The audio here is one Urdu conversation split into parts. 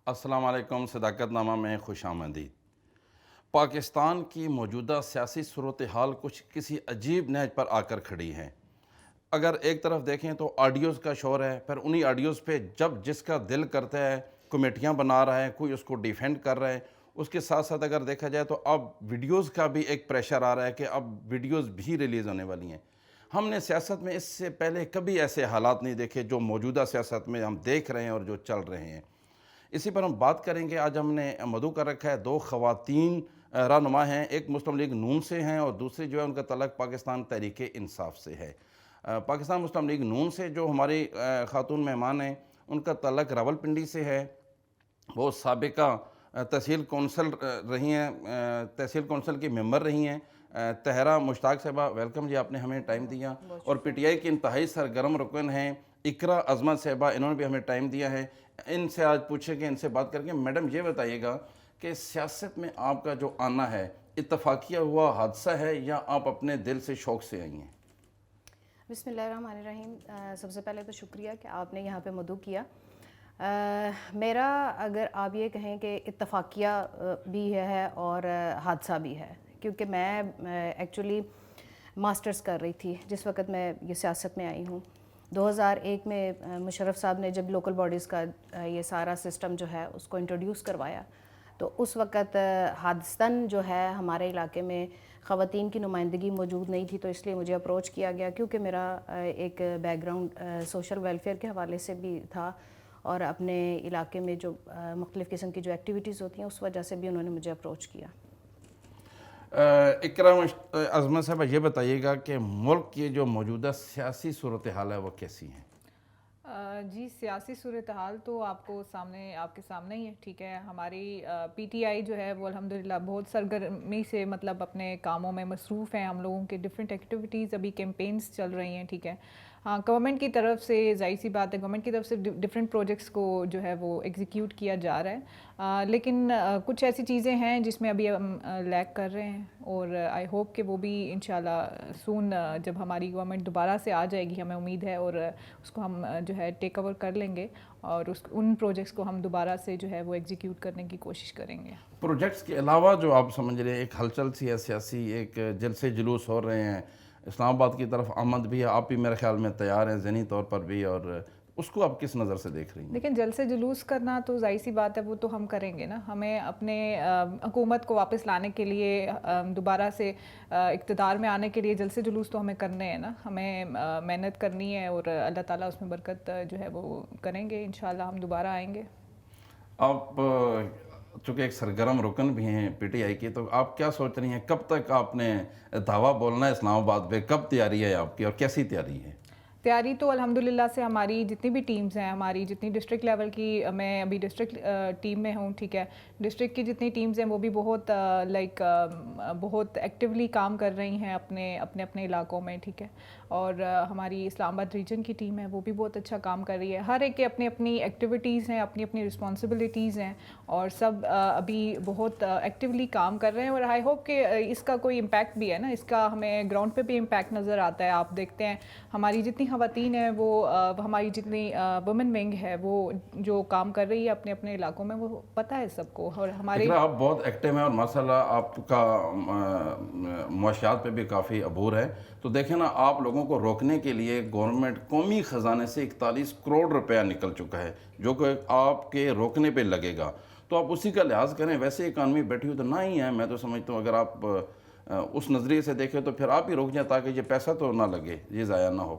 السلام علیکم، صداقت نامہ میں خوش آمدید۔ پاکستان کی موجودہ سیاسی صورتحال کچھ کسی عجیب نہج پر آ کر کھڑی ہے۔ اگر ایک طرف دیکھیں تو آڈیوز کا شور ہے، پھر انہی آڈیوز پہ جب جس کا دل کرتا ہے کمیٹیاں بنا رہا ہے، کوئی اس کو ڈیفینڈ کر رہا ہے۔ اس کے ساتھ ساتھ اگر دیکھا جائے تو اب ویڈیوز کا بھی ایک پریشر آ رہا ہے کہ اب ویڈیوز بھی ریلیز ہونے والی ہیں۔ ہم نے سیاست میں اس سے پہلے کبھی ایسے حالات نہیں دیکھے جو موجودہ سیاست میں ہم دیکھ رہے ہیں اور جو چل رہے ہیں۔ اسی پر ہم بات کریں گے۔ آج ہم نے مدعو کر رکھا ہے، دو خواتین رہنما ہیں، ایک مسلم لیگ نون سے ہیں اور دوسری جو ہے ان کا تعلق پاکستان تحریک انصاف سے ہے۔ پاکستان مسلم لیگ نون سے جو ہماری خاتون مہمان ہیں ان کا تعلق راولپنڈی سے ہے۔ وہ سابقہ تحصیل کونسل رہی ہیں، تحصیل کونسل کی ممبر رہی ہیں۔ طاہرہ مشتاق صاحبہ، ویلکم جی، آپ نے ہمیں ٹائم دیا۔ اور پی ٹی آئی کی انتہائی سرگرم رکن ہیں اقرا عظمت صاحبہ، انہوں نے بھی ہمیں ٹائم دیا ہے۔ ان سے آج پوچھیں گے، ان سے بات کر کے۔ میڈم یہ بتائیے گا کہ سیاست میں آپ کا جو آنا ہے اتفاقیہ ہوا حادثہ ہے یا آپ اپنے دل سے شوق سے آئی ہیں؟ بسم اللہ الرحمن الرحیم۔ سب سے پہلے تو شکریہ کہ آپ نے یہاں پہ مدعو کیا۔ میرا اگر آپ یہ کہیں کہ اتفاقیہ بھی ہے اور حادثہ بھی ہے، کیونکہ میں ایکچولی ماسٹرز کر رہی تھی جس وقت میں یہ سیاست میں آئی ہوں۔ 2001 میں مشرف صاحب نے جب لوکل باڈیز کا یہ سارا سسٹم جو ہے اس کو انٹروڈیوس کروایا، تو اس وقت حادثتاً جو ہے ہمارے علاقے میں خواتین کی نمائندگی موجود نہیں تھی، تو اس لیے مجھے اپروچ کیا گیا، کیونکہ میرا ایک بیک گراؤنڈ سوشل ویلفیئر کے حوالے سے بھی تھا اور اپنے علاقے میں جو مختلف قسم کی جو ایکٹیویٹیز ہوتی ہیں اس وجہ سے بھی انہوں نے مجھے اپروچ کیا۔ اقرا عظمت صاحبہ، یہ بتائیے گا کہ ملک کی جو موجودہ سیاسی صورتحال ہے وہ کیسی ہیں؟ جی، سیاسی صورتحال تو آپ کے سامنے ہی ہے، ٹھیک ہے۔ ہماری پی ٹی آئی جو ہے وہ الحمدللہ بہت سرگرمی سے مطلب اپنے کاموں میں مصروف ہیں۔ ہم لوگوں کے ڈفرینٹ ایکٹیویٹیز، ابھی کیمپینز چل رہی ہیں، ٹھیک ہے۔ ہاں، گورنمنٹ کی طرف سے ظاہر سی بات ہے، گورنمنٹ کی طرف سے ڈفرینٹ پروجیکٹس کو جو ہے وہ ایگزیکیوٹ کیا جا رہا ہے، لیکن کچھ ایسی چیزیں ہیں جس میں ابھی ہم لیک کر رہے ہیں، اور آئی ہوپ کہ وہ بھی انشاءاللہ سون جب ہماری گورنمنٹ دوبارہ سے آ جائے گی، ہمیں امید ہے، اور اس کو ہم جو ہے ٹیک اوور کر لیں گے اور ان پروجیکٹس کو ہم دوبارہ سے جو ہے وہ ایگزیکیوٹ کرنے کی کوشش کریں گے۔ پروجیکٹس کے علاوہ جو آپ سمجھ رہے ہیں، ایک ہلچل سی ہے سیاسی، ایک جلسے جلوس ہو رہے ہیں، اسلام آباد کی طرف آمد بھی ہے، آپ بھی میرے خیال میں تیار ہیں ذہنی طور پر بھی، اور اس کو آپ کس نظر سے دیکھ رہی ہیں؟ لیکن جلسے جلوس کرنا تو ظاہر سی بات ہے، وہ تو ہم کریں گے نا۔ ہمیں اپنے حکومت کو واپس لانے کے لیے، دوبارہ سے اقتدار میں آنے کے لیے جلسے جلوس تو ہمیں کرنے ہیں نا۔ ہمیں محنت کرنی ہے اور اللہ تعالیٰ اس میں برکت جو ہے وہ کریں گے، انشاءاللہ ہم دوبارہ آئیں گے۔ آپ چونکہ ایک سرگرم رکن بھی ہیں پی ٹی آئی کی، تو آپ کیا سوچ رہی ہیں کب تک آپ نے دعویٰ بولنا ہے اسلام آباد پہ؟ کب تیاری ہے آپ کی اور کیسی تیاری ہے؟ تیاری تو الحمدللہ سے ہماری جتنی بھی ٹیمز ہیں، ہماری جتنی ڈسٹرکٹ لیول کی، میں ابھی ڈسٹرکٹ ٹیم میں ہوں، ٹھیک ہے۔ ڈسٹرکٹ کی جتنی ٹیمز ہیں وہ بھی بہت بہت ایکٹیولی کام کر رہی ہیں اپنے علاقوں میں، ٹھیک ہے۔ اور ہماری اسلام آباد ریجن کی ٹیم ہے وہ بھی بہت اچھا کام کر رہی ہے۔ ہر ایک کے اپنی ایکٹیویٹیز ہیں، اپنی رسپانسبلٹیز ہیں، اور سب ابھی بہت ایکٹیولی کام کر رہے ہیں، اور آئی ہوپ کہ اس کا کوئی امپیکٹ بھی ہے نا، اس کا ہمیں گراؤنڈ پہ بھی امپیکٹ نظر آتا ہے۔ آپ دیکھتے ہیں ہماری جتنی خواتین ہیں، وہ ہماری جتنی وومن ونگ ہے وہ جو کام کر رہی ہے اپنے علاقوں میں، وہ پتہ ہے سب کو۔ اور ہمارے آپ بہت ایکٹیو ہیں اور ماشاءاللہ آپ کا معاشیات پہ بھی کافی عبور ہے، تو دیکھیں نا، آپ لوگوں کو روکنے کے لیے گورنمنٹ قومی خزانے سے 41 کروڑ روپیہ نکل چکا ہے جو کہ آپ کے روکنے پہ لگے گا، تو آپ اسی کا لحاظ کریں۔ ویسے اکانومی بیٹھی ہوئی تو نہ ہی ہے، میں تو سمجھتا ہوں اگر آپ اس نظریے سے دیکھیں تو پھر آپ ہی روک جائیں تاکہ یہ پیسہ تو نہ لگے، یہ ضائع نہ ہو۔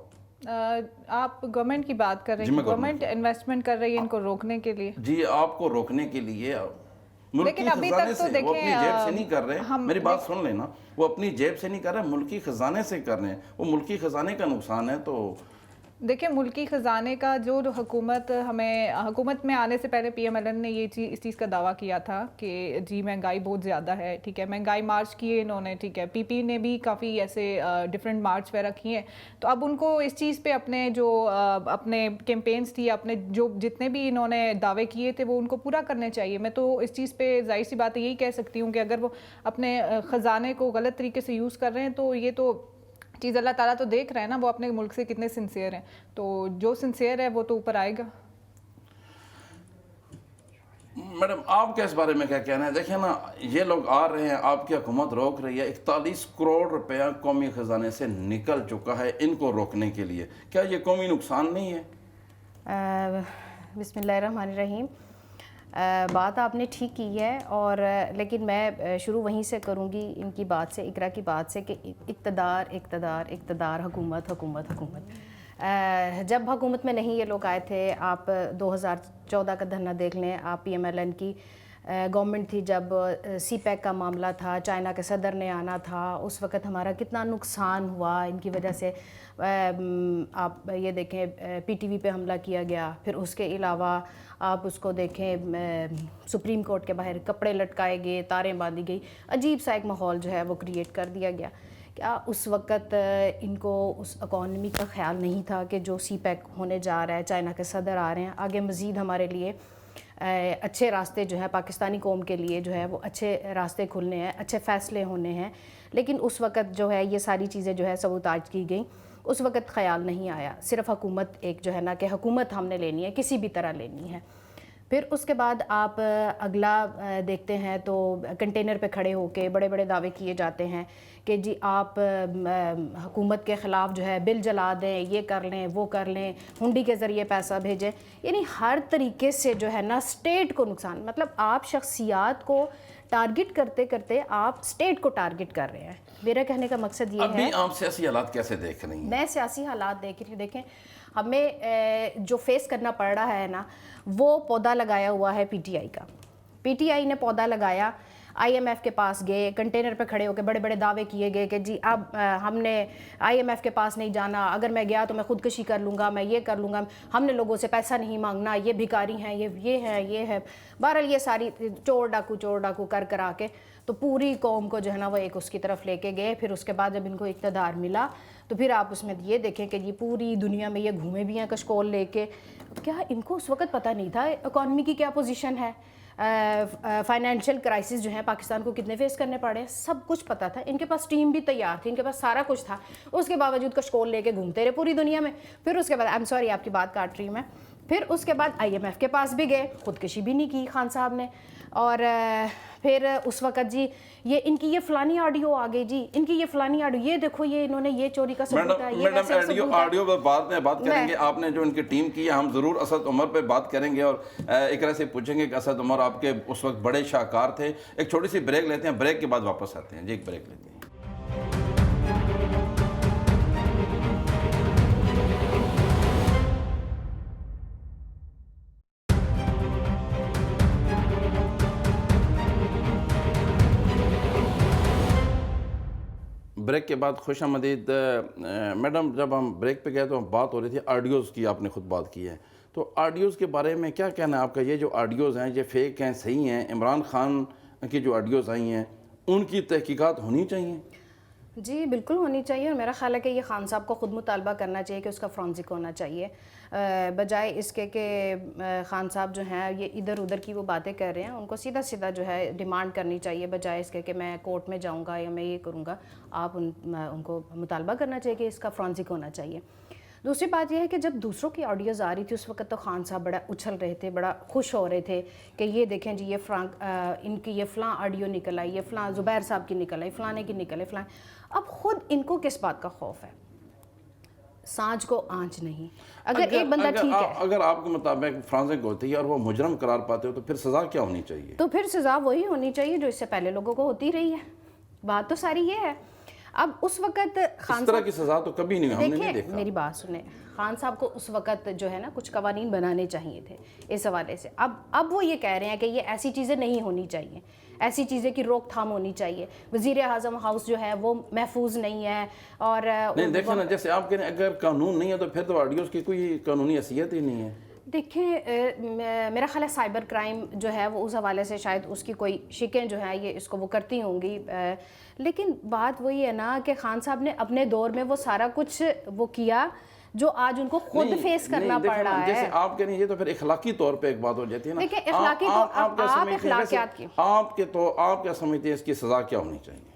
آپ گورنمنٹ کی بات کر رہے ہیں، گورنمنٹ انویسٹمنٹ کر رہی ہے ان کو روکنے کے لیے؟ جی، آپ کو روکنے کے لیے ملکی لیکن ابھی خزانے تک تو سے، وہ اپنی جیب سے نہیں کر رہے، میری بات دیکھیں سن لینا، وہ اپنی جیب سے نہیں کر رہے، ملکی خزانے سے کر رہے ہیں، وہ ملکی خزانے کا نقصان ہے۔ تو دیکھیں، ملکی خزانے کا جو حکومت میں آنے سے پہلے پی ایم ایل این نے اس چیز کا دعویٰ کیا تھا کہ جی مہنگائی بہت زیادہ ہے، ٹھیک ہے۔ مہنگائی مارچ کیے انہوں نے، ٹھیک ہے۔ پی پی نے بھی کافی ایسے ڈفرینٹ مارچ وغیرہ کیے ہیں، تو اب ان کو اس چیز پہ اپنے کیمپینز تھی، جتنے بھی انہوں نے دعوے کیے تھے وہ ان کو پورا کرنے چاہیے۔ میں تو اس چیز پہ ظاہر سی بات یہی کہہ سکتی ہوں کہ اگر وہ اپنے خزانے کو غلط طریقے سے یوز کر رہے ہیں تو یہ تو چیز اللہ تعالیٰ تو دیکھ رہے ہیں نا، وہ اپنے ملک سے کتنے سنسیئر ہیں، تو جو سنسیئر ہے وہ تو اوپر آئے گا۔ میڈم آپ کے اس بارے میں کیا کہنا ہے؟ دیکھیں نا، یہ لوگ آ رہے ہیں، آپ کی حکومت روک رہی ہے، 41 کروڑ روپیہ قومی خزانے سے نکل چکا ہے ان کو روکنے کے لیے، کیا یہ قومی نقصان نہیں ہے؟ بسم اللہ الرحمن الرحیم. بات آپ نے ٹھیک کی ہے، اور لیکن میں شروع وہیں سے کروں گی، ان کی بات سے، اقرا کی بات سے، کہ اقتدار اقتدار اقتدار، حکومت حکومت حکومت. جب حکومت میں نہیں یہ لوگ آئے تھے، آپ 2014 کا دھرنا دیکھ لیں، آپ پی ایم ایل این کی گورنمنٹ تھی، جب سی پیک کا معاملہ تھا، چائنا کے صدر نے آنا تھا، اس وقت ہمارا کتنا نقصان ہوا ان کی وجہ سے. آپ یہ دیکھیں پی ٹی وی پہ حملہ کیا گیا، پھر اس کے علاوہ آپ اس کو دیکھیں سپریم کورٹ کے باہر کپڑے لٹکائے گئے، تاریں باندھی گئی، عجیب سا ایک ماحول جو ہے وہ کریٹ کر دیا گیا. کیا اس وقت ان کو اس اکانومی کا خیال نہیں تھا کہ جو سی پیک ہونے جا رہا ہے، چائنا کے صدر آ رہے ہیں، آگے مزید ہمارے لیے اچھے راستے جو ہیں، پاکستانی قوم کے لیے جو ہے وہ اچھے راستے کھلنے ہیں، اچھے فیصلے ہونے ہیں. لیکن اس وقت جو ہے یہ ساری چیزیں جو ہے سبوتاج کی گئیں، اس وقت خیال نہیں آیا. صرف حکومت ایک جو ہے نا کہ حکومت ہم نے لینی ہے، کسی بھی طرح لینی ہے. پھر اس کے بعد آپ اگلا دیکھتے ہیں تو کنٹینر پہ کھڑے ہو کے بڑے بڑے دعوے کیے جاتے ہیں کہ جی آپ حکومت کے خلاف جو ہے بل جلا دیں، یہ کر لیں، وہ کر لیں، ہنڈی کے ذریعے پیسہ بھیجیں. یعنی ہر طریقے سے جو ہے نا اسٹیٹ کو نقصان، مطلب آپ شخصیات کو ٹارگٹ کرتے کرتے آپ اسٹیٹ کو ٹارگٹ کر رہے ہیں. میرا کہنے کا مقصد یہ ہے، ابھی آپ سیاسی حالات کیسے دیکھ رہی ہیں؟ میں سیاسی حالات دیکھ رہی ہوں. دیکھیں ہمیں جو فیس کرنا پڑ رہا ہے نا، وہ پودا لگایا ہوا ہے پی ٹی آئی کا. پی ٹی آئی نے پودا لگایا، آئی ایم ایف کے پاس گئے، کنٹینر پہ کھڑے ہو کے بڑے بڑے دعوے کیے گئے کہ جی اب ہم نے آئی ایم ایف کے پاس نہیں جانا، اگر میں گیا تو میں خودکشی کر لوں گا، میں یہ کر لوں گا، ہم نے لوگوں سے پیسہ نہیں مانگنا، یہ بھکاری ہیں، یہ ہے. بہرحال یہ ساری چور ڈاکو کر کرا کے تو پوری قوم کو جو ہے نا وہ ایک اس کی طرف لے کے گئے. پھر اس کے بعد جب ان کو اقتدار ملا تو پھر آپ اس میں یہ دیکھیں کہ یہ پوری دنیا میں یہ گھومے بھی ہیں کشکول لے کے. کیا ان کو اس وقت پتہ نہیں تھا اکانومی کی کیا پوزیشن ہے، فائنینشیل کرائسس جو ہیں پاکستان کو کتنے فیس کرنے پڑے؟ سب کچھ پتہ تھا. ان کے پاس ٹیم بھی تیار تھی، ان کے پاس سارا کچھ تھا، اس کے باوجود کشکول لے کے گھومتے رہے پوری دنیا میں. پھر اس کے بعد I'm sorry آپ کی بات کاٹ رہی ہوں میں، پھر اس کے بعد آئی ایم ایف کے پاس بھی گئے، خودکشی بھی نہیں کی خان صاحب نے. اور پھر اس وقت جی یہ ان کی یہ فلانی آڈیو آ گئی، جی ان کی یہ فلانی آڈیو، یہ دیکھو یہ انہوں نے یہ چوری کا ثبوت ہے، یہ ویسے ثبوت ہے. آڈیو پر بعد میں بات کریں گے. آپ نے جو ان کی ٹیم کی ہے، ہم ضرور اسد عمر پہ بات کریں گے اور اقرا سے پوچھیں گے کہ اسد عمر آپ کے اس وقت بڑے شاہکار تھے. ایک چھوٹی سی بریک لیتے ہیں، بریک کے بعد واپس آتے ہیں. جی ایک بریک لیتے ہیں. بریک کے بعد خوش آمدید. میڈم جب ہم بریک پہ گئے تو بات ہو رہی تھی آڈیوز کی، آپ نے خود بات کی ہے، تو آڈیوز کے بارے میں کیا کہنا ہے آپ کا؟ یہ جو آڈیوز ہیں یہ فیک ہیں، صحیح ہیں؟ عمران خان کی جو آڈیوز آئی ہیں ان کی تحقیقات ہونی چاہیے؟ جی بالکل ہونی چاہیے، اور میرا خیال ہے کہ یہ خان صاحب کو خود مطالبہ کرنا چاہیے کہ اس کا فرانزک ہونا چاہیے، بجائے اس کے کہ خان صاحب جو ہیں یہ ادھر ادھر کی وہ باتیں کر رہے ہیں. ان کو سیدھا سیدھا جو ہے ڈیمانڈ کرنی چاہیے، بجائے اس کے کہ میں کورٹ میں جاؤں گا یا میں یہ کروں گا. آپ ان کو مطالبہ کرنا چاہیے کہ اس کا فرانزک ہونا چاہیے. دوسری بات یہ ہے کہ جب دوسروں کی آڈیوز آ رہی تھی اس وقت تو خان صاحب بڑا اچھل رہے تھے، بڑا خوش ہو رہے تھے کہ یہ دیکھیں جی یہ ان کی یہ فلاں آڈیو نکل آئی، یہ فلاں زبیر صاحب کی نکل آئی، فلانے کی نکل آئی، فلاں. اب خود ان کو کس بات کا خوف ہے؟ سانج کو آنچ نہیں. اگر ایک بندہ ٹھیک ہے، اگر آپ کے مطابق فرانزک ہوتی ہے اور وہ مجرم قرار پاتے ہو تو پھر سزا کیا ہونی چاہیے؟ تو پھر سزا وہی ہونی چاہیے جو اس سے پہلے لوگوں کو ہوتی رہی ہے. بات تو ساری یہ ہے. اب اس وقت خان اس طرح کی سزا تو کبھی نہیں، ہم نے نہیں دیکھا. میری بات سنیں، خان صاحب کو اس وقت جو ہے نا کچھ قوانین بنانے چاہیے تھے اس حوالے سے. اب وہ یہ کہہ رہے ہیں کہ یہ ایسی چیزیں نہیں ہونی چاہیے، ایسی چیزیں کی روک تھام ہونی چاہیے. وزیر اعظم ہاؤس جو ہے وہ محفوظ نہیں ہے. اور نہیں دیکھیں نا، جیسے آپ کہہ رہے ہیں اگر قانون نہیں ہے تو پھر تو آڈیوز کی کوئی قانونی حیثیت ہی نہیں ہے. دیکھیں میرا خیال ہے سائبر کرائم جو ہے وہ اس حوالے سے شاید اس کی کوئی شکیں جو ہیں یہ اس کو وہ کرتی ہوں گی. لیکن بات وہی ہے نا کہ خان صاحب نے اپنے دور میں وہ سارا کچھ وہ کیا جو آج ان کو خود فیس کرنا پڑ رہا ہے. جیسے آپ کہہ رہے ہیں یہ تو پھر اخلاقی طور پہ ایک بات ہو جاتی ہے نا. دیکھیں اخلاقی آپ اخلاقیات کی، آپ کیا سمجھتے ہیں اس کی سزا کیا ہونی چاہیے؟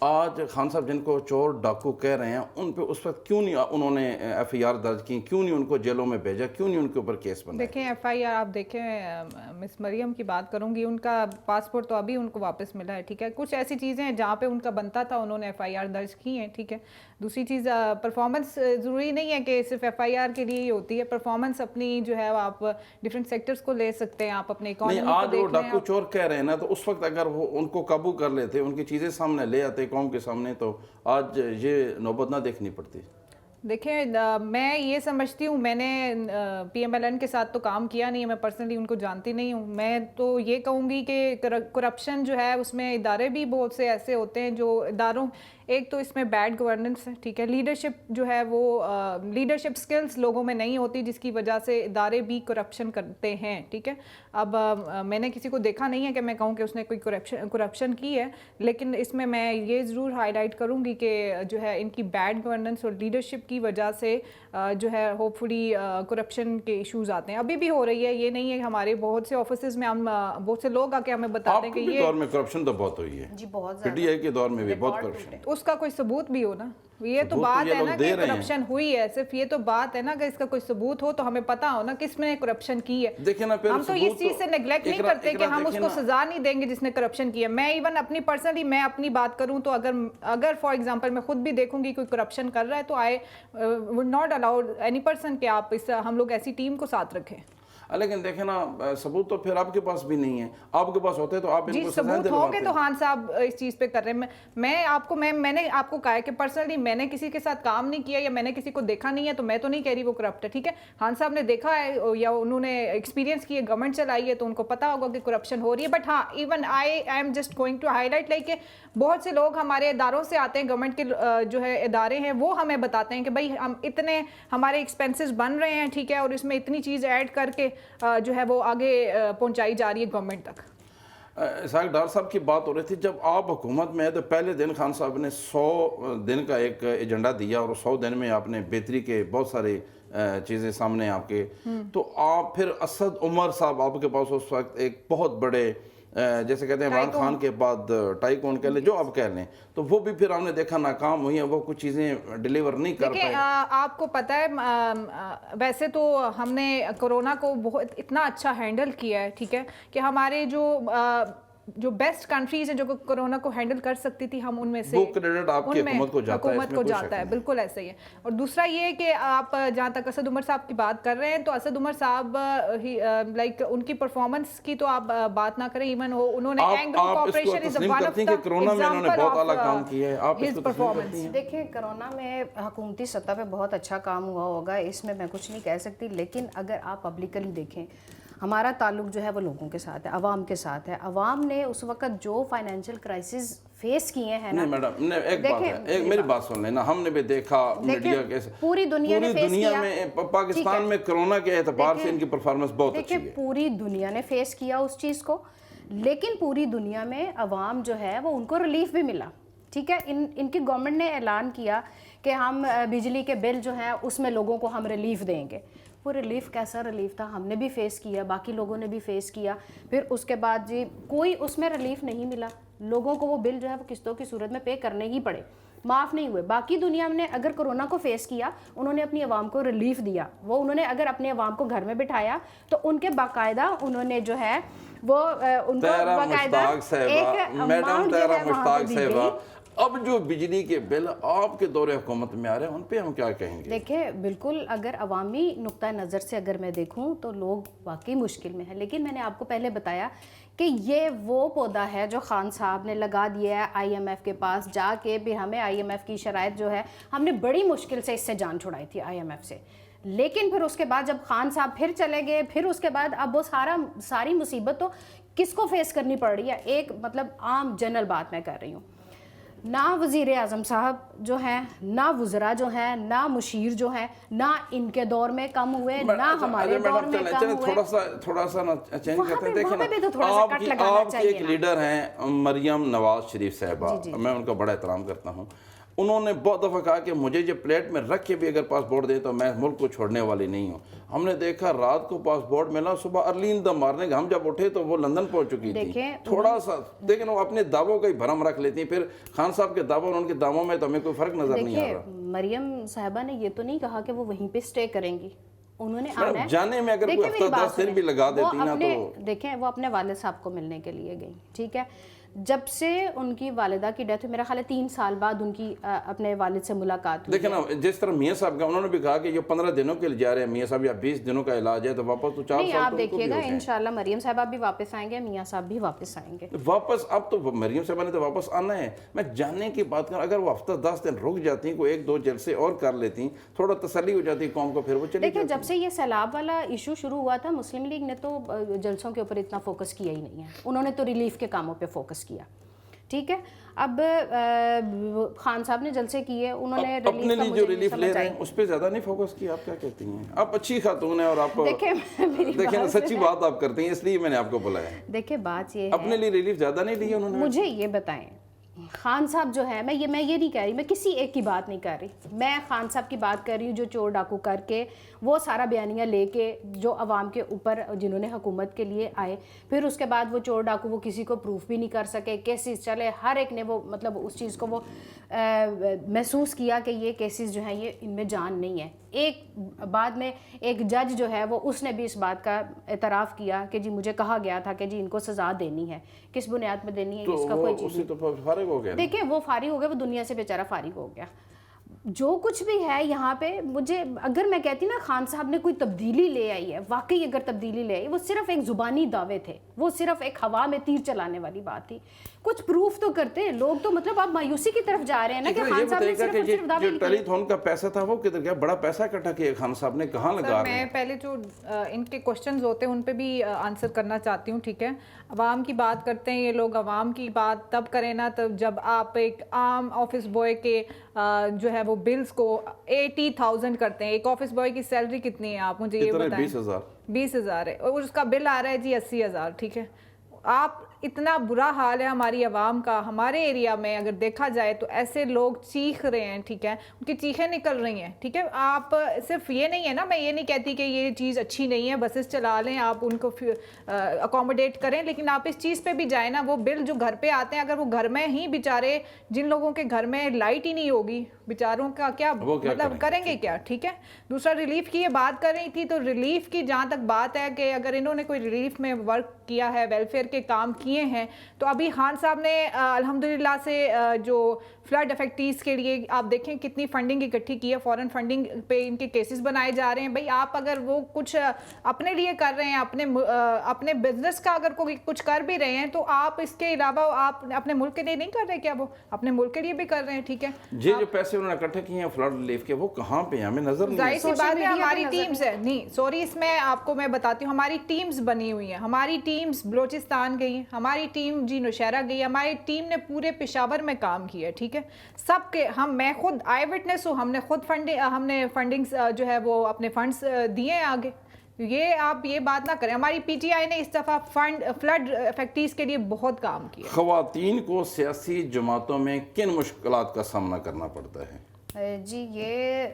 آج خان صاحب جن کو چور ڈاکو کہہ رہے ہیں ان پہ اس وقت کیوں نہیں انہوں نے ایف آئی آر درج کی, کیوں نہیں ان کو جیلوں میں بھیجا, کیوں نہیں ان کے اوپر کیس بنا؟ دیکھیں ایف آئی آر آپ دیکھیں, مس مریم کی بات کروں گی, ان کا پاسپورٹ تو ابھی ان کو واپس ملا ہے, ٹھیک ہے. کچھ ایسی چیزیں ہیں جہاں پہ ان کا بنتا تھا انہوں نے ایف آئی آر درج کی ہیں, ٹھیک ہے. دوسری چیز پرفارمنس ضروری نہیں ہے کہ صرف ایف آئی آر کے لیے ہی ہوتی ہے, پرفارمنس اپنی جو ہے آپ ڈفرینٹ سیکٹرز کو لے سکتے ہیں, آپ اپنے اکانومی نہیں, کو آج وہ دیکھ لیں. ڈاکو چور کہہ رہے ہیں نا, تو اس وقت اگر وہ ان کو قابو کر لیتے, ان کی چیزیں سامنے لے آتے قوم کے سامنے, تو آج یہ نوبت نہ دیکھنی پڑتی. دیکھیں میں یہ سمجھتی ہوں, میں نے پی ایم ایل این کے ساتھ تو کام کیا نہیں ہے, میں پرسنلی ان کو جانتی نہیں ہوں. میں تو یہ کہوں گی کہ کرپشن جو ہے اس میں ادارے بھی بہت سے ایسے ہوتے ہیں جو اداروں, ایک تو اس میں بیڈ گورننس ہے, ٹھیک ہے. لیڈرشپ جو ہے وہ لیڈرشپ سکلز لوگوں میں نہیں ہوتی, جس کی وجہ سے ادارے بھی کرپشن کرتے ہیں, ٹھیک ہے. اب میں نے کسی کو دیکھا نہیں ہے کہ میں کہوں کہ اس نے کوئی کرپشن کی ہے, لیکن اس میں یہ ضرور ہائی لائٹ کروں گی کہ جو ہے ان کی بیڈ گورننس اور لیڈرشپ کی وجہ سے جو ہے ہوپ فلی کرپشن کے ایشوز آتے ہیں. ابھی بھی ہو رہی ہے, یہ نہیں ہے. ہمارے بہت سے آفیسز میں ہم بہت سے لوگ آ کے ہمیں بتاتے ہیں کہ یہ دور میں کرپشن تو بہت ہوئی ہے جی, بہت پی ٹی آئی کے دور میں بھی بہت کرپشن. اس کا کوئی ثبوت بھی ہو نا, یہ تو بات ہے نا کہ کرپشن ہوئی ہے, صرف یہ تو بات ہے نا کہ اس کا کوئی ثبوت ہو تو ہمیں پتا ہو نا کس میں کرپشن کی ہے. دیکھیں نا, ہم تو اس چیز سے نیگلیکٹ نہیں کرتے کہ ہم اس کو سزا نہیں دیں گے جس نے کرپشن کی ہے. میں ایون اپنی پرسنلی میں اپنی بات کروں تو اگر فار ایگزامپل میں خود بھی دیکھوں گی کوئی کرپشن کر رہا ہے تو I would not allow any person کہ آپ ہم لوگ ایسی ٹیم کو ساتھ رکھیں. لیکن دیکھیں نا, ثبوت تو پھر آپ کے پاس بھی نہیں ہے. آپ کے پاس ہوتے تو آپ ان کو سزائیں ثبوت ہوں گے تو خان صاحب اس چیز پہ کر رہے ہیں. میں نے آپ کو کہا ہے کہ پرسنلی میں نے کسی کے ساتھ کام نہیں کیا یا میں نے کسی کو دیکھا نہیں ہے, تو میں تو نہیں کہہ رہی وہ کرپٹ ہے, ٹھیک ہے. خان صاحب نے دیکھا ہے یا انہوں نے ایکسپیرینس کی ہے, گورنمنٹ چلائی ہے, تو ان کو پتا ہوگا کہ کرپشن ہو رہی ہے. بٹ ہاں, even I'm just going to highlight like کہ بہت سے لوگ ہمارے اداروں سے آتے ہیں, گورنمنٹ کے جو ہے ادارے ہیں وہ ہمیں بتاتے ہیں کہ بھائی ہم اتنے ہمارے ایکسپینسز بن رہے ہیں, ٹھیک ہے, اور اس میں اتنی چیز ایڈ کر کے جو ہے وہ آگے پہنچائی جا رہی ہے گورنمنٹ تک. اسحاق ڈار صاحب کی بات ہو رہی تھی, جب آپ حکومت میں ہے تو پہلے دن خان صاحب نے 100 دن کا ایک ایجنڈا دیا, اور 100 دن میں آپ نے بہتری کے بہت ساری چیزیں سامنے آپ کے, تو آپ پھر اسد عمر صاحب آپ کے پاس اس وقت ایک بہت بڑے جیسے کہتے ہیں عمران خان کے بعد ٹائکون کہہ لیں جو آپ کہہ لیں, تو وہ بھی پھر ہم نے دیکھا ناکام ہوئی ہیں, وہ کچھ چیزیں ڈیلیور نہیں کر پائے. آپ کو پتہ ہے ویسے تو ہم نے کرونا کو بہت اتنا اچھا ہینڈل کیا ہے, ٹھیک ہے, کہ ہمارے جو بیسٹ کنٹریز ہیں جو کرونا کو ہینڈل کر سکتی تھی, ہم ان میں سے وہ کریڈٹ آپ کی حکومت کو جاتا ہے. بالکل ایسا ہی ہے. اور دوسرا یہ کہ آپ جہاں تک اسد عمر صاحب کی بات کر رہے ہیں, تو اسد عمر صاحب لائک ان کی پرفارمنس کی تو آپ بات نہ کریں, ایون انہوں نے Engro cooperation is one of the corona میں انہوں نے بہت اعلیٰ کام کیا ہے. آپ اس کو پرفارمنس دیکھیں, کرونا میں حکومتی سطح پہ بہت اچھا کام ہوا ہوگا, اس میں کچھ نہیں کہہ سکتی, لیکن اگر آپ پبلکلی دیکھیں ہمارا تعلق جو ہے وہ لوگوں کے ساتھ ہے, عوام کے ساتھ ہے. عوام نے اس وقت جو فائنینشیل کرائسس فیس کیے ہیں نا, نہیں میڈم, ایک بات ہے, ایک میری بات سن لینا, ہم نے بھی دیکھا میڈیا کے پوری دنیا نے فیس کیا میں, پاکستان میں کرونا کے اعتبار سے ان کی پرفارمنس بہت اچھی ہے. دیکھیں پوری دنیا نے فیس کیا اس چیز کو, لیکن پوری دنیا میں عوام جو ہے وہ ان کو ریلیف بھی ملا, ٹھیک ہے. ان کی گورنمنٹ نے اعلان کیا کہ ہم بجلی کے بل جو ہیں اس میں لوگوں کو ہم ریلیف دیں گے. وہ ریلیف کیسا ریلیف تھا, ہم نے بھی فیس کیا, باقی لوگوں نے بھی فیس کیا. پھر اس کے بعد جی کوئی اس میں ریلیف نہیں ملا, لوگوں کو وہ بل جو ہے وہ قسطوں کی صورت میں پے کرنے ہی پڑے, معاف نہیں ہوئے. باقی دنیا نے اگر کرونا کو فیس کیا, انہوں نے اپنی عوام کو ریلیف دیا. وہ انہوں نے اگر اپنے عوام کو گھر میں بٹھایا تو ان کے باقاعدہ انہوں نے جو ہے وہ ان کو باقاعدہ ایک اماؤنٹ جو ہے وہاں پہ دی گئی. اب جو بجلی کے بل آپ کے دور حکومت میں آ رہے ہیں, ان پہ ہم کیا کہیں گے؟ دیکھیں بالکل, اگر عوامی نقطہ نظر سے اگر میں دیکھوں تو لوگ واقعی مشکل میں ہیں, لیکن میں نے آپ کو پہلے بتایا کہ یہ وہ پودا ہے جو خان صاحب نے لگا دیا ہے آئی ایم ایف کے پاس جا کے. پھر ہمیں آئی ایم ایف کی شرائط جو ہے, ہم نے بڑی مشکل سے اس سے جان چھڑائی تھی آئی ایم ایف سے, لیکن پھر اس کے بعد جب خان صاحب پھر چلے گئے, پھر اس کے بعد اب وہ ساری مصیبت تو کس کو فیس کرنی پڑ رہی ہے. ایک مطلب عام جنرل بات میں کر رہی ہوں, نہ وزیر اعظم صاحب جو ہیں, نہ وزراء جو ہیں, نہ مشیر جو ہیں, نہ ان کے دور میں کم ہوئے, نہ ہمارے دور میں کم ہوئے. تھوڑا سا چینج کرتے ہیں. دیکھیں آپ کی ایک لیڈر ہیں مریم نواز شریف صاحبہ, میں ان کا بڑا احترام کرتا ہوں. انہوں نے بہت دفعہ کہا کہ مجھے یہ پلیٹ میں رکھ کے بھی اگر پاسپورٹ دیں تو میں ملک کو چھوڑنے والی نہیں ہوں. ہم نے دیکھا رات کو پاسپورٹ ملا, صبح ارلی ان دا مارننگ ہم جب اٹھے تو وہ لندن پہنچ چکی تھی. تھوڑا سا لیکن وہ اپنے دعووں کا ہی بھرم رکھ لیتی ہیں. پھر خان صاحب کے دعووں اور ان کے دعووں میں تو ہمیں کوئی فرق نظر نہیں آ رہا. مریم صاحبہ نے یہ تو نہیں کہا کہ وہ وہیں پہ سٹے کریں گی, انہوں نے آنا ہے. جانے میں اگر کوئی ہفتہ 10 دن بھی لگا دیتی نا تو دیکھیں وہ اپنے والد صاحب کو ملنے کے لیے گئی, ٹھیک ہے. جب سے ان کی والدہ کی ڈیتھ ہوئی, میرا خیال ہے 3 سال بعد ان کی اپنے والد سے ملاقات ہوئی. دیکھیں نا جس طرح میاں صاحب کا انہوں نے بھی کہا کہ یہ 15 دنوں کے لیے جا رہے ہیں میاں صاحب, یا 20 دنوں کا علاج ہے تو واپس تو 4 سال. نہیں آپ دیکھیے گا انشاءاللہ مریم صاحبہ بھی واپس آئیں گے, میاں صاحب بھی واپس آئیں گے. واپس اب تو مریم صاحبہ نے تو واپس آنا ہے. میں جاننے کی بات کروں, اگر وہ ہفتہ 10 دن رک جاتی ہیں, کوئی 1-2 جلسے اور کر لیتی, تھوڑا تسلی ہو جاتی قوم کو, پھر وہ چلی دیکھیں جب سے یہ سیلاب والا ایشو شروع ہوا تھا مسلم لیگ نے تو جلسوں کے اوپر اتنا فوکس کیا ہی نہیں ہے, انہوں نے تو ریلیف کے کاموں پہ فوکس کیا, ٹھیک ہے. اب خان صاحب نے جلسے کیے, انہوں نے اپنے لیے جو ریلیف لے رہے ہیں اس پہ زیادہ نہیں فوکس کیا. آپ کیا کہتی ہیں؟ آپ اچھی خاتون ہیں اور آپ دیکھیں سچی بات آپ کرتی ہیں, اس لیے میں نے آپ کو بلایا. دیکھیں بات یہ ہے اپنے لیے ریلیف زیادہ نہیں لی انہوں نے. مجھے یہ بتائیں خان صاحب جو ہے, میں یہ نہیں کہہ رہی, میں کسی ایک کی بات نہیں کر رہی, میں خان صاحب کی بات کر رہی ہوں جو چور ڈاکو کر کے وہ سارا بیانیہ لے کے جو عوام کے اوپر جنہوں نے حکومت کے لیے آئے, پھر اس کے بعد وہ چور ڈاکو وہ کسی کو پروف بھی نہیں کر سکے, کیسز چلے, ہر ایک نے وہ مطلب اس چیز کو وہ محسوس کیا کہ یہ کیسز جو ہیں یہ ان میں جان نہیں ہے. ایک بعد میں ایک جج جو ہے وہ اس نے بھی اس بات کا اعتراف کیا کہ جی مجھے کہا گیا تھا کہ جی ان کو سزا دینی ہے, کس بنیاد پہ دینی ہے اس کا کوئی چیز نہیں. دیکھیں وہ فارغ ہو گیا, وہ دنیا سے بیچارہ فارغ ہو گیا. جو کچھ بھی ہے یہاں پہ, مجھے اگر میں کہتی نا خان صاحب نے کوئی تبدیلی لے آئی ہے, واقعی اگر تبدیلی لے آئی, وہ صرف ایک زبانی دعوے تھے, وہ صرف ایک ہوا میں تیر چلانے والی بات تھی, کچھ پروف تو کرتے ہیں لوگ. تو مطلب آپ مایوسی کی طرف جا رہے ہیں نا کہ خان صاحب نے صرف دعوے جو ٹیلی تھون کا پیسہ تھا وہ کدھر گیا؟ بڑا پیسہ اکٹھا کیا خان صاحب نے, کہاں لگا رہے ہیں؟ میں پہلے جو ان کے کوشچنز ہوتے ہیں ان پہ بھی آنسر کرنا چاہتی ہوں, ٹھیک ہے. عوام کی بات کرتے ہیں یہ لوگ, عوام کی بات تب کریں نا تب جب آپ ایک عام آفس بوائے کے جو ہے وہ بلز کو 80,000 کرتے ہیں. ایک آفس بوائے کی سیلری کتنی ہے آپ مجھے یہ بتائیں؟ 20,000 ہے, اور اس کا بل آ رہا ہے جی 80,000, ٹھیک ہے. آپ اتنا برا حال ہے ہماری عوام کا. ہمارے ایریا میں اگر دیکھا جائے تو ایسے لوگ چیخ رہے ہیں, ٹھیک ہے, ان کی چیخیں نکل رہی ہیں, ٹھیک ہے. آپ صرف یہ نہیں ہے نا, میں یہ نہیں کہتی کہ یہ چیز اچھی نہیں ہے, بسز چلا لیں آپ ان کو اکوموڈیٹ کریں, لیکن آپ اس چیز پہ بھی جائیں نا. وہ بل جو گھر پہ آتے ہیں, اگر وہ گھر میں ہی بیچارے جن لوگوں کے گھر میں لائٹ ہی نہیں ہوگی, بیچاروں کا کیا مطلب کریں گے کیا, ٹھیک ہے. دوسرا ریلیف کی یہ بات کر رہی تھی, تو ریلیف کی جہاں تک بات ہے کہ اگر انہوں نے کوئی ریلیف میں ورک کیا ہے, ویلفیئر کے کام کیے ہیں, تو ابھی خان صاحب نے الحمدللہ سے جو فلڈ افیکٹیز کے لیے آپ دیکھیں کتنی فنڈنگ اکٹھی کی ہے, فورن فنڈنگ پہ ان کے کیسز بنائے جا رہے ہیں. بھئی آپ اگر وہ کچھ اپنے لیے کر رہے ہیں, اپنے بزنس کا اگر کوئی کچھ کر بھی رہے ہیں, تو آپ اس کے علاوہ آپ اپنے ملک کے لیے نہیں کر رہے کیا؟ وہ اپنے ملک کے لیے بھی کر رہے ہیں, ٹھیک ہے. جی جو پیسے انہوں نے اکٹھے کیے ہیں فلڈ ریلیف کے, وہ کہاں پہ ہیں ہمیں نظر نہیں. ظاہر سی بات ہے ہماری ٹیمز ہے, نہیں سوری, اس میں آپ کو میں بتاتی ہوں, ہماری ٹیمز بنی ہوئی ہیں. ہماری ٹیمز بلوچستان گئی, ہماری ٹیم جی نوشہرہ گئی, ہماری ٹیم نے پورے پشاور میں کام کیا, ٹھیک ہے. سب کے میں خود آئی وٹنس ہوں, ہم نے خود فنڈنگ جو ہے وہ اپنے فنڈز دیے ہیں آگے. یہ آپ یہ بات نہ کریں. ہماری پی ٹی آئی نے اس دفعہ فلڈ افیکٹیز کے لیے بہت کام کیا. خواتین کو سیاسی جماعتوں میں کن مشکلات کا سامنا کرنا پڑتا ہے؟ جی یہ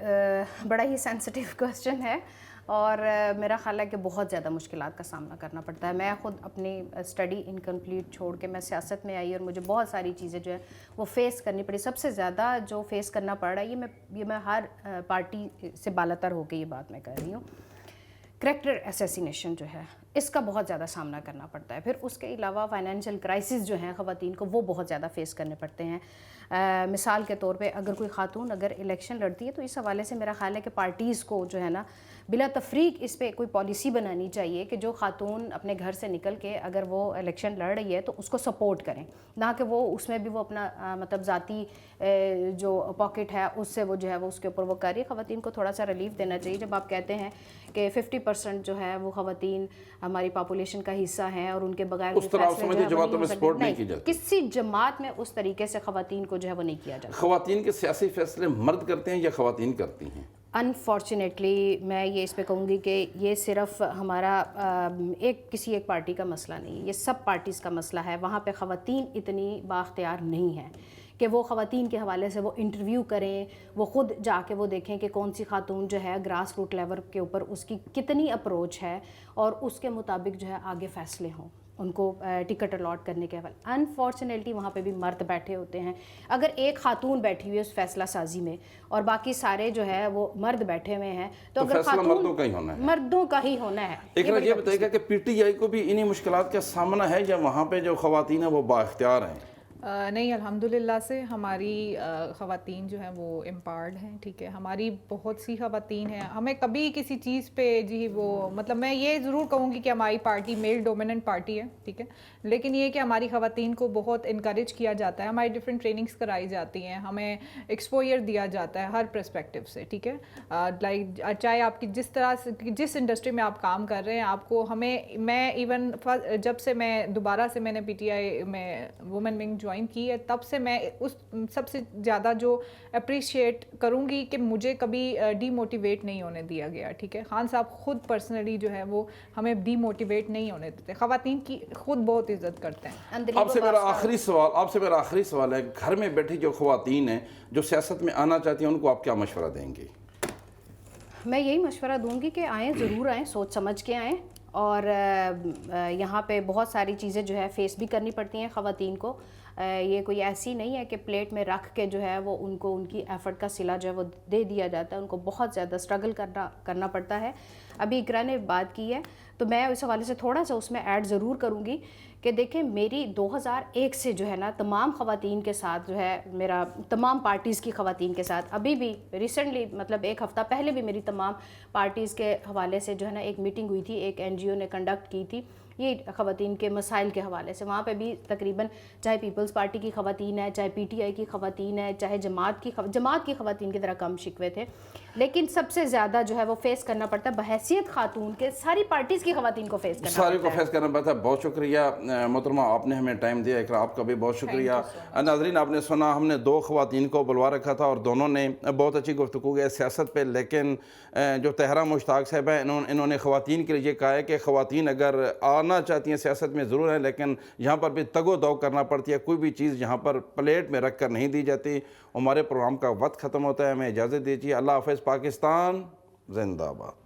بڑا ہی سینسٹیو کوسچن ہے, اور میرا خیال ہے کہ بہت زیادہ مشکلات کا سامنا کرنا پڑتا ہے. میں خود اپنی اسٹڈی انکمپلیٹ چھوڑ کے میں سیاست میں آئی, اور مجھے بہت ساری چیزیں جو ہیں وہ فیس کرنی پڑی. سب سے زیادہ جو فیس کرنا پڑ رہا ہے, یہ میں ہر پارٹی سے بالاتر ہو کے یہ بات میں کر رہی ہوں, کریکٹر اسیسینیشن جو ہے اس کا بہت زیادہ سامنا کرنا پڑتا ہے. پھر اس کے علاوہ فائنینشیل کرائسس جو ہیں خواتین کو, وہ بہت زیادہ فیس کرنے پڑتے ہیں. مثال کے طور پہ اگر کوئی خاتون اگر الیکشن لڑتی ہے, تو اس حوالے سے میرا خیال ہے کہ پارٹیز کو جو ہے نا بلا تفریق اس پہ کوئی پالیسی بنانی چاہیے کہ جو خاتون اپنے گھر سے نکل کے اگر وہ الیکشن لڑ رہی ہے تو اس کو سپورٹ کریں, نہ کہ وہ اس میں بھی وہ اپنا مطلب ذاتی جو پاکٹ ہے اس سے وہ جو ہے وہ اس کے اوپر وہ کر رہی ہے. خواتین کو تھوڑا سا ریلیف دینا چاہیے. جب آپ کہتے ہیں کہ 50% جو ہے وہ خواتین ہماری پاپولیشن کا حصہ ہیں, اور ان کے بغیر کسی جماعت میں اس طریقے سے خواتین کو جو ہے وہ نہیں کیا جاتا. خواتین کے سیاسی فیصلے مرد کرتے ہیں یا خواتین کرتی ہیں؟ انفارچونیٹلی میں یہ اس پہ کہوں گی کہ یہ صرف ہمارا کسی ایک پارٹی کا مسئلہ نہیں ہے, یہ سب پارٹیز کا مسئلہ ہے. وہاں پہ خواتین اتنی بااختیار نہیں ہیں, کہ وہ خواتین کے حوالے سے وہ انٹرویو کریں, وہ خود جا کے وہ دیکھیں کہ کون سی خاتون جو ہے گراس روٹ لیول کے اوپر اس کی کتنی اپروچ ہے, اور اس کے مطابق جو ہے آگے فیصلے ہوں ان کو ٹکٹ الاٹ کرنے کے حوالے. انفارچونیٹلی وہاں پہ بھی مرد بیٹھے ہوتے ہیں. اگر ایک خاتون بیٹھی ہوئی ہے اس فیصلہ سازی میں اور باقی سارے جو ہے وہ مرد بیٹھے ہوئے ہیں, تو اگر فیصلہ خاتون مردوں کا ہی ہونا ہے, مردوں کا ہی ہونا ہے. اقرا یہ بتائیے گا کہ پی ٹی آئی کو بھی انہی مشکلات کا سامنا ہے یا وہاں پہ جو خواتین ہیں وہ بااختیار ہیں؟ نہیں, الحمدللہ سے ہماری خواتین جو ہیں وہ امپاورڈ ہیں, ٹھیک ہے. ہماری بہت سی خواتین ہیں, ہمیں کبھی کسی چیز پہ جی وہ مطلب میں یہ ضرور کہوں گی کہ ہماری پارٹی میل ڈومیننٹ پارٹی ہے, ٹھیک ہے, لیکن یہ کہ ہماری خواتین کو بہت انکریج کیا جاتا ہے, ہماری ڈفرینٹ ٹریننگز کرائی جاتی ہیں, ہمیں ایکسپوئر دیا جاتا ہے ہر پرسپیکٹیو سے, ٹھیک ہے. لائک چاہے آپ کی جس طرح سے جس انڈسٹری میں آپ کام کر رہے ہیں, آپ کو میں ایون جب سے میں دوبارہ سے میں نے پی ٹی آئی میں وومن ونگ جوائن کی ہے, تب سے میں اس سب سے زیادہ جو اپریشیٹ کروں گی کہ مجھے کبھی ڈی موٹیویٹ نہیں ہونے دیا گیا, ٹھیک ہے. خان صاحب خود پرسنلی جو ہے وہ ہمیں ڈی موٹیویٹ نہیں ہونے دیتے, خواتین کی خود بہت عزت کرتے ہیں. آپ سے میرا آخری سوال ہے, گھر میں بیٹھی جو خواتین ہیں جو سیاست میں آنا چاہتی ہیں ان کو آپ کیا مشورہ دیں گے؟ میں یہی مشورہ دوں گی کہ آئیں, ضرور آئیں, سوچ سمجھ کے آئیں, اور یہاں پہ بہت ساری چیزیں جو ہے فیس بھی کرنی پڑتی ہیں خواتین کو. یہ کوئی ایسی نہیں ہے کہ پلیٹ میں رکھ کے جو ہے وہ ان کو ان کی ایفرٹ کا صلہ جو ہے وہ دے دیا جاتا ہے, ان کو بہت زیادہ اسٹرگل کرنا پڑتا ہے. ابھی اقرا نے بات کی ہے تو میں اس حوالے سے تھوڑا سا اس میں ایڈ ضرور کروں گی کہ دیکھیں میری 2001 سے جو ہے نا تمام خواتین کے ساتھ جو ہے میرا تمام پارٹیز کی خواتین کے ساتھ ابھی بھی ریسنٹلی مطلب ایک ہفتہ پہلے بھی میری تمام پارٹیز کے حوالے سے جو ہے نا ایک میٹنگ ہوئی تھی, ایک این جی او نے کنڈکٹ کی تھی یہ خواتین کے مسائل کے حوالے سے. وہاں پہ بھی تقریباً چاہے پیپلز پارٹی کی خواتین ہے, چاہے پی ٹی آئی کی خواتین ہے, چاہے جماعت کی خواتین کی طرح کم شکوے تھے, لیکن سب سے زیادہ جو ہے وہ فیس کرنا پڑتا ہے بحیثیت خاتون کے ساری پارٹیز کی خواتین کو فیس کرنا پڑتا ہے. ساری کو فیس کرنا پڑتا ہے. بہت شکریہ محترمہ, آپ نے ہمیں ٹائم دیا. اقرا آپ کا بھی بہت شکریہ. ناظرین, آپ نے سنا ہم نے 2 خواتین کو بلوا رکھا تھا اور دونوں نے بہت اچھی گفتگو کی سیاست پہ, لیکن جو طاہرہ مشتاق صاحب ہیں انہوں نے خواتین کے لیے کہا ہے کہ خواتین اگر آنا چاہتی ہیں سیاست میں ضرور ہیں, لیکن یہاں پر بھی تگ و دو کرنا پڑتی ہے, کوئی بھی چیز یہاں پر پلیٹ میں رکھ کر نہیں دی جاتی. ہمارے پروگرام کا وقت ختم ہوتا ہے, ہمیں اجازت دیجیے. اللہ حافظ. پاکستان زندہ باد.